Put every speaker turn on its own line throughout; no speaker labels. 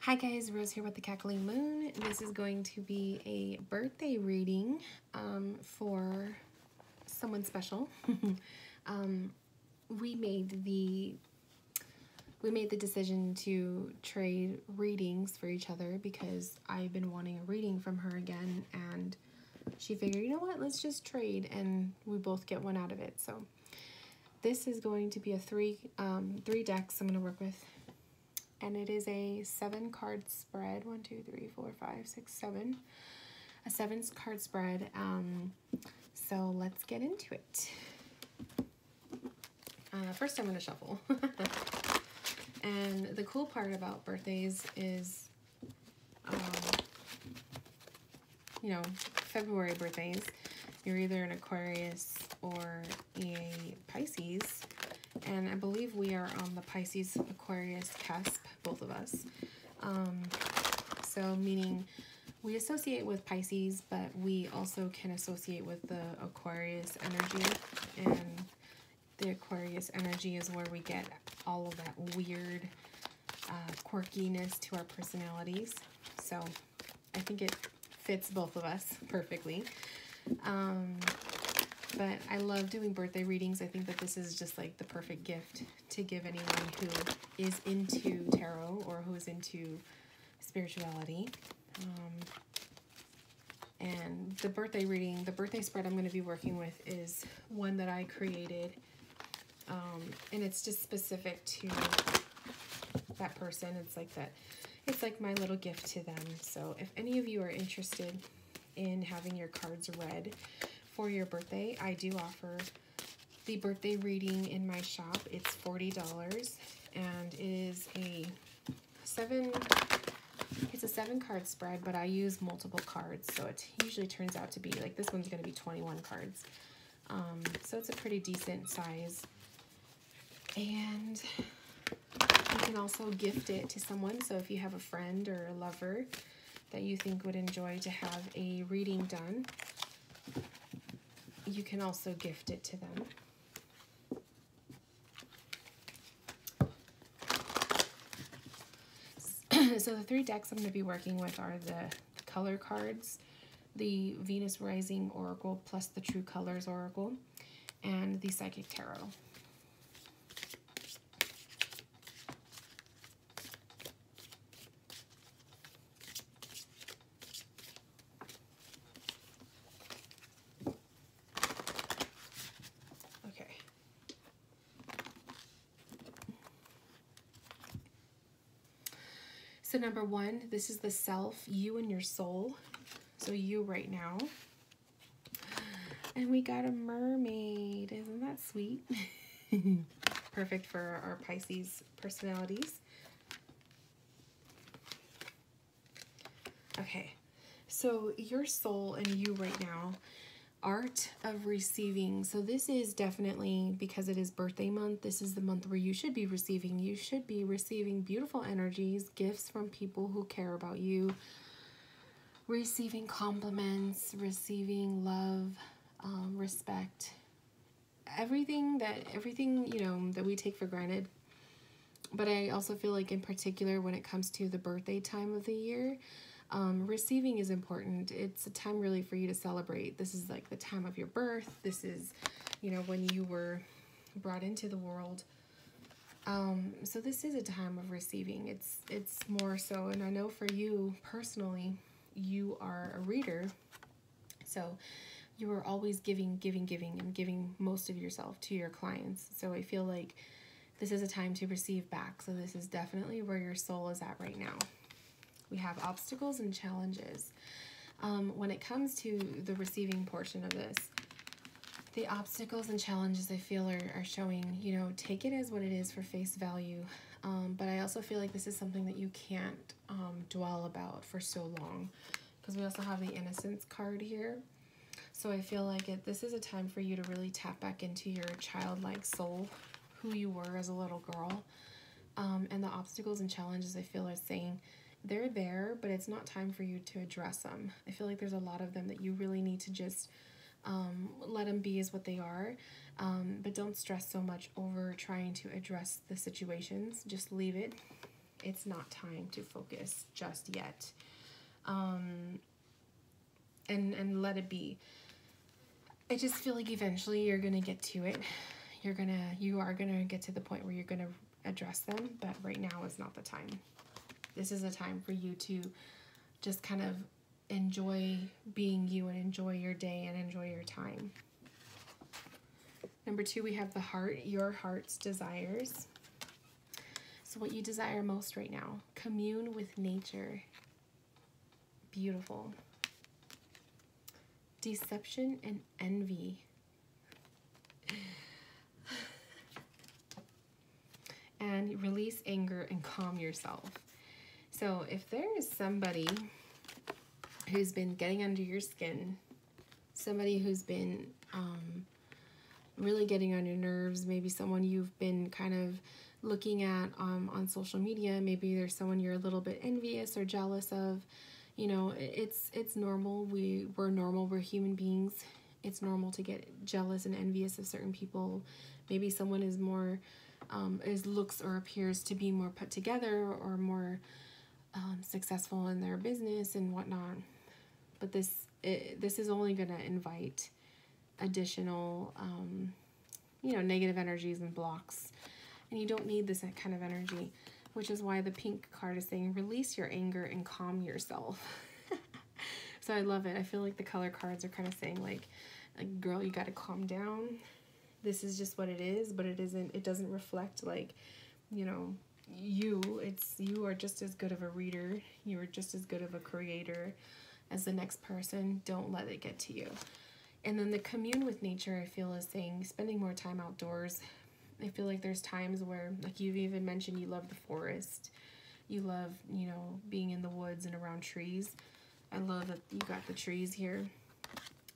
Hi guys, Rose here with the Cackling Moon. This is going to be a birthday reading for someone special. We made the decision to trade readings for each other because I've been wanting a reading from her again, and she figured, you know what, let's just trade and we both get one out of it. So this is going to be a three decks I'm going to work with. And it is a 7-card spread. 1, 2, 3, 4, 5, 6, 7. A 7-card spread. So let's get into it. First, I'm going to shuffle. And the cool part about birthdays is, you know, February birthdays, you're either an Aquarius or a Pisces. And I believe we are on the Pisces-Aquarius cusp, both of us. So meaning we associate with Pisces, but we also can associate with the Aquarius energy. And the Aquarius energy is where we get all of that weird quirkiness to our personalities. So I think it fits both of us perfectly. But I love doing birthday readings. I think that this is just like the perfect gift to give anyone who is into tarot or who is into spirituality. And the birthday reading, the birthday spread I'm going to be working with is one that I created. And it's just specific to that person. It's like my little gift to them. So if any of you are interested in having your cards read for your birthday, I do offer the birthday reading in my shop. It's $40, and it is it's a 7-card spread, but I use multiple cards, so it usually turns out to be like, this one's going to be 21 cards. So it's a pretty decent size, and you can also gift it to someone. So if you have a friend or a lover that you think would enjoy to have a reading done, you can also gift it to them. So the 3 decks I'm going to be working with are the color cards, the Venus Rising Oracle plus the True Colors Oracle, and the Psychic Tarot. So number 1, this is the self, you and your soul. So you right now. And we got a mermaid. Isn't that sweet? Perfect for our Pisces personalities. Okay, so your soul and you right now. Art of receiving. So this is definitely, because it is birthday month, this is the month where you should be receiving. You should be receiving beautiful energies, gifts from people who care about you, receiving compliments, receiving love, respect, everything you know that we take for granted. But I also feel like in particular when it comes to the birthday time of the year, receiving is important. It's a time really for you to celebrate. This is like the time of your birth. This is, you know, when you were brought into the world. So this is a time of receiving. It's more so, and I know for you personally, you are a reader. So you are always giving, and giving most of yourself to your clients. So I feel like this is a time to receive back. So this is definitely where your soul is at right now. We have obstacles and challenges. When it comes to the receiving portion of this, the obstacles and challenges I feel are showing, you know, take it as what it is for face value. But I also feel like this is something that you can't dwell about for so long, because we also have the Innocence card here. So I feel like this is a time for you to really tap back into your childlike soul, who you were as a little girl. And the obstacles and challenges I feel are saying, they're there, but it's not time for you to address them. I feel like there's a lot of them that you really need to just let them be as what they are, but don't stress so much over trying to address the situations. Just leave it it's not time to focus just yet. And let it be. I just feel like eventually you're gonna get to it. You are gonna get to the point where you're gonna address them, but right now is not the time. This is a time for you to just kind of enjoy being you and enjoy your day and enjoy your time. Number 2, we have the heart, your heart's desires. So what you desire most right now, commune with nature. Beautiful. Deception and envy. And release anger and calm yourself. So if there is somebody who's been getting under your skin, somebody who's been really getting on your nerves, maybe someone you've been kind of looking at on social media, maybe there's someone you're a little bit envious or jealous of, you know, it's normal. We're normal. We're human beings. It's normal to get jealous and envious of certain people. Maybe someone is more, looks or appears to be more put together or more successful in their business and whatnot. But this is only going to invite additional, negative energies and blocks. And you don't need this kind of energy, which is why the pink card is saying, release your anger and calm yourself. So I love it. I feel like the color cards are kind of saying like, girl, you got to calm down. This is just what it is, but it doesn't reflect like, you are just as good of a reader. You are just as good of a creator as the next person. Don't let it get to you. And then the commune with nature, I feel, is saying spending more time outdoors. I feel like there's times where, like you've even mentioned, you love the forest. You love, being in the woods and around trees. I love that you got the trees here.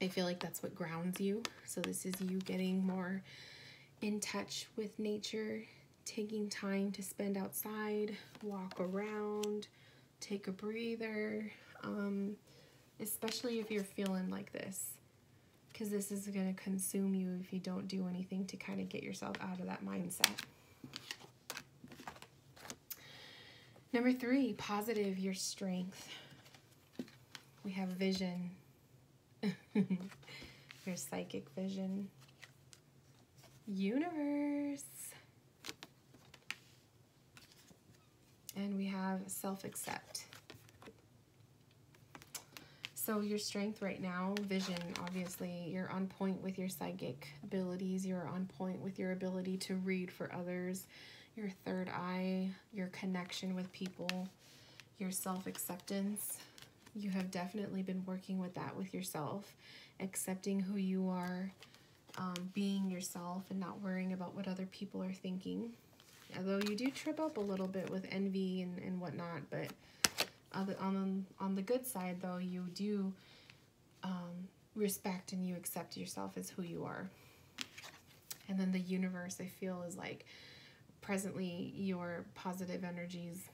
I feel like that's what grounds you. So this is you getting more in touch with nature, taking time to spend outside, walk around, take a breather, especially if you're feeling like this, because this is going to consume you if you don't do anything to kind of get yourself out of that mindset. Number 3, positive, your strength. We have vision, your psychic vision, universe, and we have self-accept. So your strength right now, vision, obviously, you're on point with your psychic abilities. You're on point with your ability to read for others, your third eye, your connection with people, your self-acceptance. You have definitely been working with that with yourself, accepting who you are, being yourself and not worrying about what other people are thinking. Although you do trip up a little bit with envy and whatnot, but on the good side, though, you do respect and you accept yourself as who you are. And then the universe, I feel, is like presently your positive energies,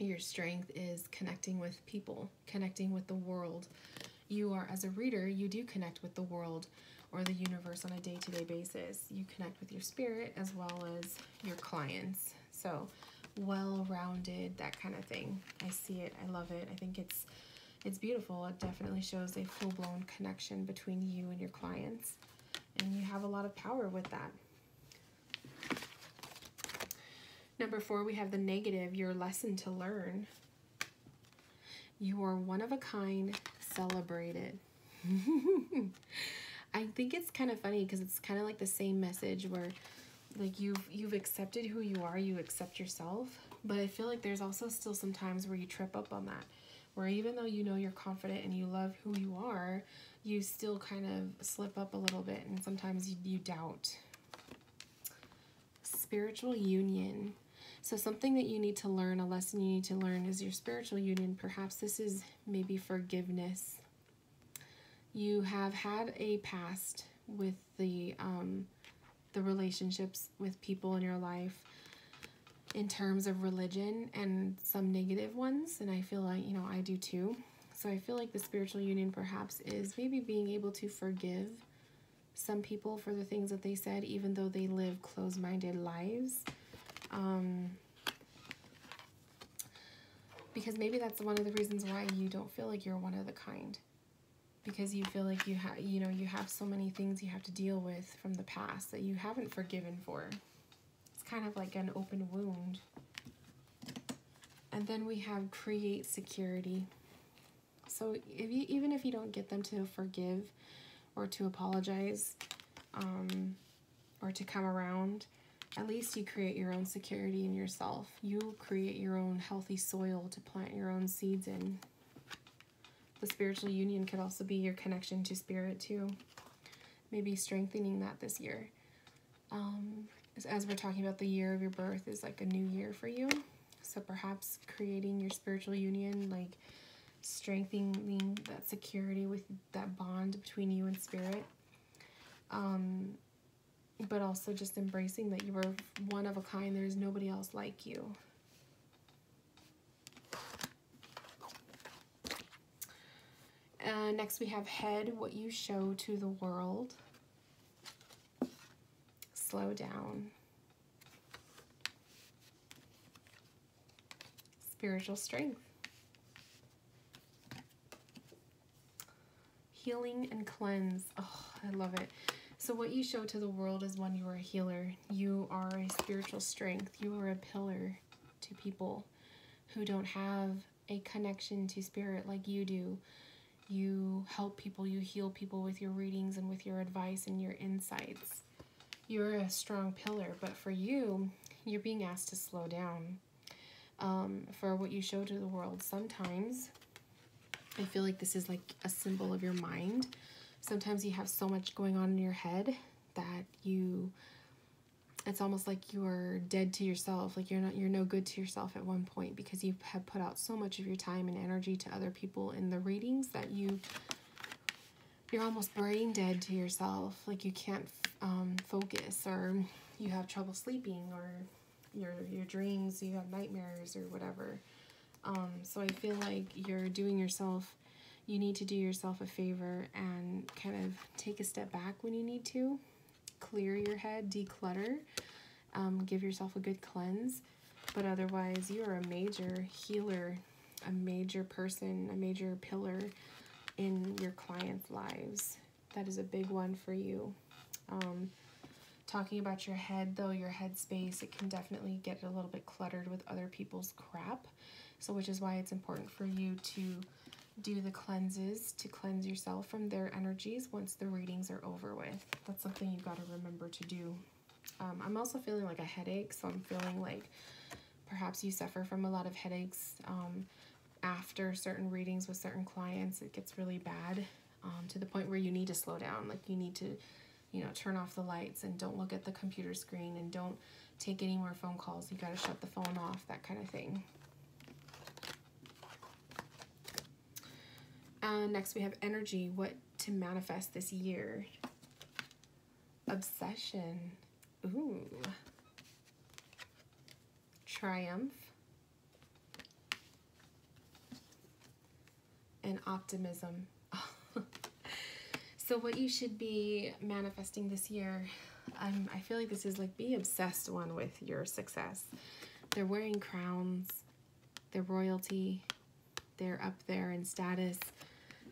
your strength is connecting with people, connecting with the world. You are, as a reader, you do connect with the world or the universe on a day-to-day basis. You connect with your spirit as well as your clients. So well-rounded, that kind of thing. I see it. I love it. I think it's beautiful. It definitely shows a full-blown connection between you and your clients. And you have a lot of power with that. Number 4, we have the negative, your lesson to learn. You are one of a kind, celebrated. I think it's kind of funny because it's kind of like the same message where like you've accepted who you are, you accept yourself, but I feel like there's also still some times where you trip up on that, where even though you're confident and you love who you are, you still kind of slip up a little bit and sometimes you doubt. Spiritual union. So something that you need to learn, a lesson you need to learn is your spiritual union. Perhaps this is maybe forgiveness. You have had a past with the relationships with people in your life in terms of religion and some negative ones. And I feel like, I do too. So I feel like the spiritual union perhaps is maybe being able to forgive some people for the things that they said, even though they live closed-minded lives. Because maybe that's one of the reasons why you don't feel like you're one of the kind. Because you feel like you have so many things you have to deal with from the past that you haven't forgiven for. It's kind of like an open wound. And then we have create security. So even if you don't get them to forgive or to apologize, or to come around, at least you create your own security in yourself. You create your own healthy soil to plant your own seeds in. The spiritual union could also be your connection to spirit too. Maybe strengthening that this year. As we're talking about, the year of your birth is like a new year for you. So perhaps creating your spiritual union, like strengthening that security with that bond between you and spirit. But also just embracing that you are one of a kind. There's nobody else like you. Next we have head, what you show to the world. Slow down. Spiritual strength. Healing and cleanse. Oh, I love it. So what you show to the world is when you are a healer. You are a spiritual strength. You are a pillar to people who don't have a connection to spirit like you do. You help people, you heal people with your readings and with your advice and your insights. You're a strong pillar, but for you, you're being asked to slow down for what you show to the world. Sometimes, I feel like this is like a symbol of your mind. Sometimes you have so much going on in your head that it's almost like you're dead to yourself. Like you're no good to yourself at one point because you have put out so much of your time and energy to other people in the readings that you're almost brain dead to yourself. Like you can't focus, or you have trouble sleeping, or your dreams, you have nightmares or whatever. So I feel like you need to do yourself a favor and kind of take a step back when you need to. Clear your head, declutter, give yourself a good cleanse. But otherwise, you are a major healer, a major person, a major pillar in your clients' lives. That is a big one for you. Talking about your head, though, your head space, it can definitely get a little bit cluttered with other people's crap. So which is why it's important for you to do the cleanses to cleanse yourself from their energies once the readings are over with. That's something you've got to remember to do. I'm also feeling like a headache, so I'm feeling like perhaps you suffer from a lot of headaches after certain readings with certain clients. It gets really bad to the point where you need to slow down. Like you need to, turn off the lights and don't look at the computer screen and don't take any more phone calls. You got to shut the phone off, that kind of thing. Next we have energy, what to manifest this year. Obsession. Ooh. Triumph. And optimism. So what you should be manifesting this year, I feel like this is like be obsessed one with your success. They're wearing crowns, they're royalty, they're up there in status.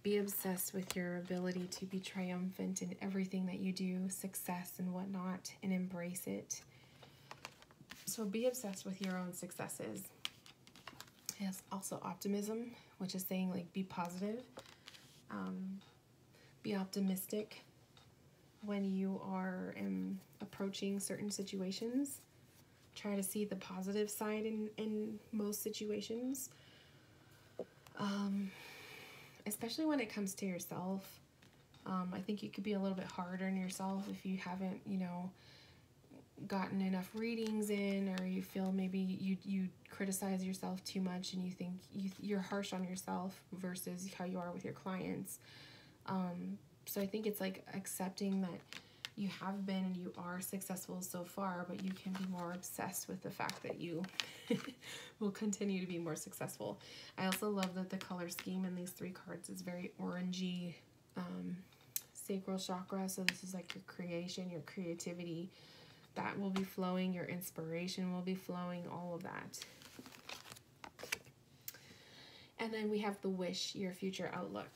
Be obsessed with your ability to be triumphant in everything that you do, success and whatnot, and embrace it. So be obsessed with your own successes. Yes, also optimism, which is saying like be positive. Be optimistic when you are approaching certain situations. Try to see the positive side in most situations. Especially when it comes to yourself. I think you could be a little bit harder on yourself if you haven't, gotten enough readings in, or you feel maybe you criticize yourself too much and you think you're harsh on yourself versus how you are with your clients. So I think it's like accepting that you have been and you are successful so far, but you can be more obsessed with the fact that you will continue to be more successful. I also love that the color scheme in these 3 cards is very orangey, sacral chakra. So this is like your creation, your creativity, that will be flowing, your inspiration will be flowing, all of that. And then we have the wish, your future outlook.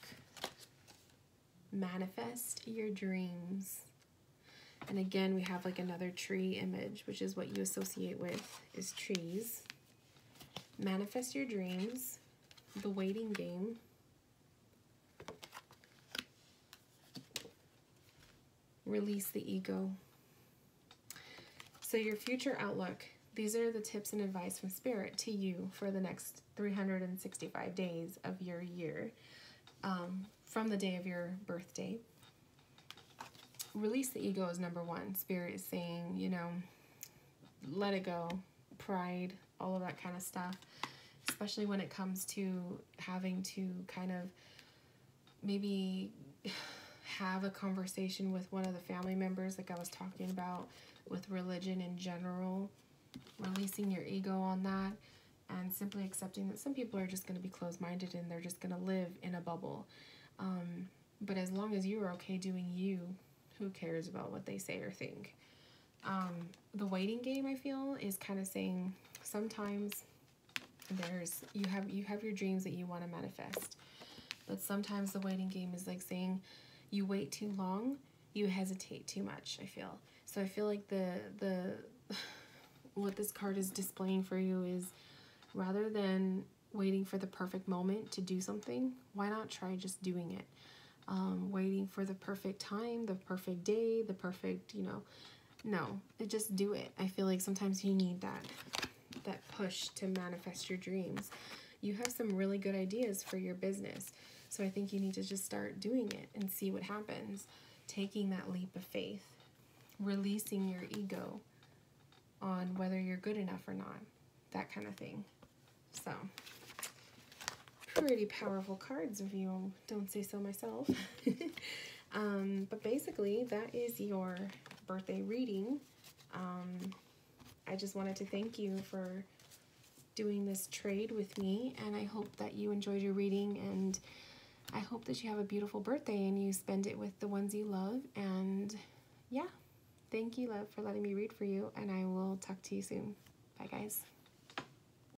Manifest your dreams. And again, we have like another tree image, which is what you associate with, is trees. Manifest your dreams. The waiting game. Release the ego. So your future outlook, these are the tips and advice from Spirit to you for the next 365 days of your year, from the day of your birthday. Release the ego is number one. Spirit is saying, you know, let it go. Pride, all of that kind of stuff. Especially when it comes to having to kind of maybe have a conversation with one of the family members, like I was talking about with religion in general. Releasing your ego on that and simply accepting that some people are just going to be closed-minded and they're just going to live in a bubble. But as long as you are okay doing you, who cares about what they say or think? The waiting game, I feel, is kind of saying sometimes you have your dreams that you want to manifest, but sometimes the waiting game is like saying you wait too long, you hesitate too much, I feel. So I feel like the what this card is displaying for you is, rather than waiting for the perfect moment to do something, why not try just doing it? Waiting for the perfect time, the perfect day, the perfect, no, just do it. I feel like sometimes you need that push to manifest your dreams. You have some really good ideas for your business, so I think you need to just start doing it and see what happens. Taking that leap of faith, releasing your ego on whether you're good enough or not, that kind of thing. So, pretty powerful cards if you don't say so myself. But basically, that is your birthday reading. I just wanted to thank you for doing this trade with me, and I hope that you enjoyed your reading, and I hope that you have a beautiful birthday and you spend it with the ones you love. And yeah, thank you, love, for letting me read for you, and I will talk to you soon. Bye, guys.